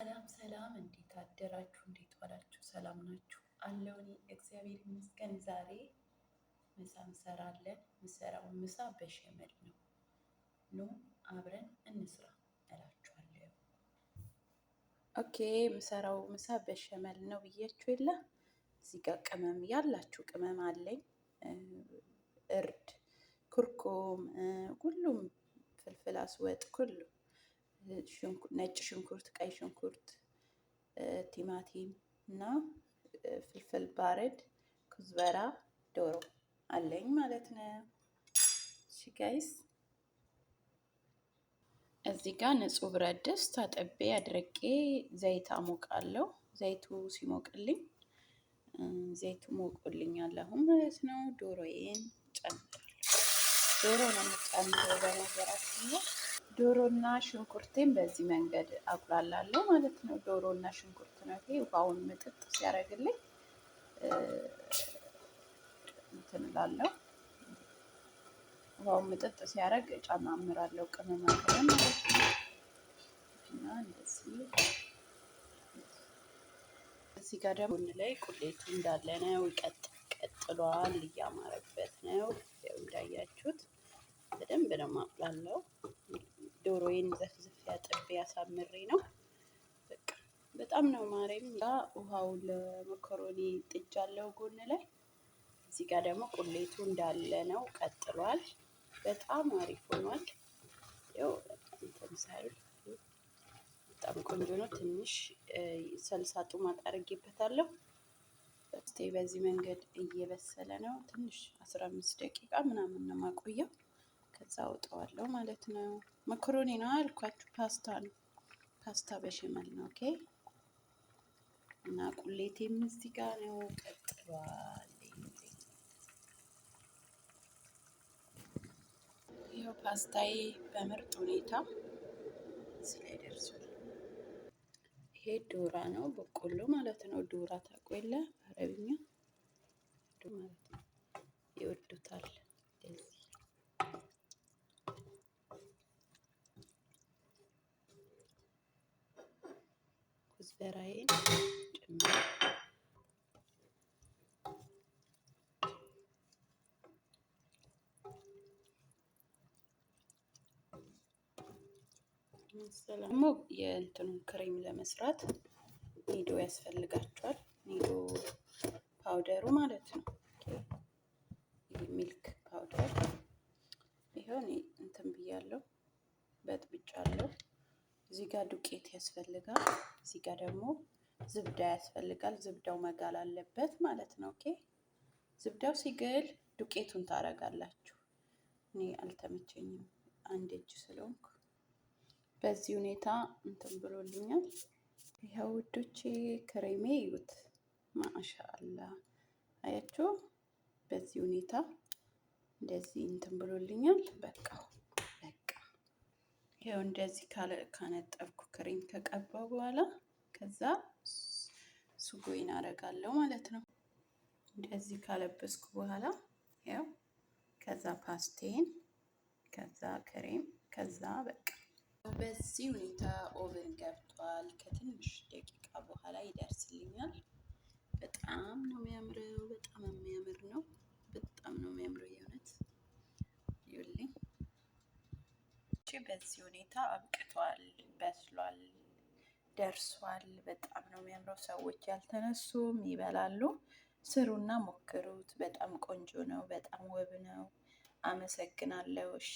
ሰላም ሰላም፣ እንዴት አደራችሁ? እንዴት ዋላችሁ? ሰላም ናችሁ? አለውን? እግዚአብሔር ይመስገን። ዛሬ ምሳ እንሰራለን። ምሰራው ምሳ በሸመል ነው። ኑ አብረን እንስራ እላችኋለሁ። ኦኬ፣ ምሰራው ምሳ በሸመል ነው ብያችሁ የለ። እዚህ ጋር ቅመም ያላችሁ ቅመም አለኝ። እርድ፣ ኩርኩም፣ ሁሉም ፍልፍል አስወጥ ሁሉ ነጭ ሽንኩርት፣ ቀይ ሽንኩርት፣ ቲማቲም እና ፍልፍል ባረድ፣ ኩዝበራ፣ ዶሮ አለኝ ማለት ነው። እሺ ጋይስ፣ እዚህ ጋር ንጹህ ብረት ድስት አጥቤ አድርቄ ዘይት አሞቃለሁ። ዘይቱ ሲሞቅልኝ ዘይቱ ሞቆልኛል አሁን ማለት ነው። ዶሮዬን ጨምራለሁ። ዶሮ ነው የምጨምረው በነገራችን ነው። ዶሮና ሽንኩርቴን በዚህ መንገድ አቁላላለሁ ማለት ነው። ዶሮና ሽንኩርት ነው ይሄ። ውሃውን ምጥጥ ሲያደርግልኝ እንትን እላለሁ። ውሃውን ምጥጥ ሲያደርግ እጨማምራለሁ ቅመማ ቅመም ማለት ነው። እና እንደዚህ እዚህ ጋር ደግሞ ላይ ቁሌቱ እንዳለ ነው። ቀጥሏል፣ እያማረበት ነው። ያው እንዳያችሁት በደንብ ነው ማቁላለው። ዶሮዬን ዘፍዝፌ አጥቤ አሳምሬ ነው። በቃ በጣም ነው ማረኝ። ውሃውን ለመኮሮኒ ጥጃለሁ ጎን ላይ። እዚህ ጋር ደግሞ ቁሌቱ እንዳለ ነው፣ ቀጥሏል። በጣም አሪፍ ሆኗል። ያው እንትን ሳይል በጣም ቆንጆ ነው። ትንሽ ሰልሳ ጡማት አድርጌበታለሁ። በዚህ መንገድ እየበሰለ ነው። ትንሽ 15 ደቂቃ ምናምን ነው ማቆየው። ከዛ አውጠዋለሁ ማለት ነው። መኮሮኒ ነው አልኳችሁ፣ ፓስታ ነው። ፓስታ በሸመል ነው። ኦኬ። እና ቁሌቴም እዚህ ጋር ነው፣ ቀጥሏል። ይኸው ፓስታዬ በምርጥ ሁኔታ እዚህ ላይ ደርሷል። ይሄ ዶራ ነው፣ በቆሎ ማለት ነው። ዶራ ታውቁ የለ አረብኛ ማለት ነው። ይወዱታል። ኩዝበራዬን ጨምር። ደግሞ የእንትኑን ክሬም ለመስራት ኒዶ ያስፈልጋቸዋል። ኒዶ ፓውደሩ ማለት ነው። ሚልክ ፓውደር ይኸው እኔ እንትን ብያለሁ፣ በጥብጫለሁ። እዚህ ጋር ዱቄት ያስፈልጋል። እዚህ ጋር ደግሞ ዝብዳ ያስፈልጋል። ዝብዳው መጋል አለበት ማለት ነው። ኦኬ። ዝብዳው ሲግል ዱቄቱን ታረጋላችሁ። እኔ አልተመቸኝም አንድ እጅ ስለሆንኩ በዚህ ሁኔታ እንትን ብሎልኛል። ይኸው ውዶቼ ክሬሜ ይዩት፣ ማሻአላ አያችሁ። በዚህ ሁኔታ እንደዚህ እንትን ብሎልኛል። በቃ ይኸው እንደዚህ ካነጠብኩ ክሬም ከቀባው በኋላ ከዛ ሱጎይን አደርጋለሁ ማለት ነው። እንደዚህ ካለበስኩ በኋላ ያው ከዛ ፓስቴን ከዛ ክሬም ከዛ በቃ በዚህ ሁኔታ ኦቨን ገብቷል። ከትንሽ ደቂቃ በኋላ ይደርስልኛል። በጣም ነው የሚያምረው። በጣም የሚያምር ነው። በጣም ነው የሚያምረው የእውነት ይኸውልኝ። በዚህ ሁኔታ አብቅቷል፣ በስሏል፣ ደርሷል። በጣም ነው የሚያምረው። ሰዎች ያልተነሱም ይበላሉ። ስሩና ሞክሩት። በጣም ቆንጆ ነው። በጣም ውብ ነው። አመሰግናለሁ። እሺ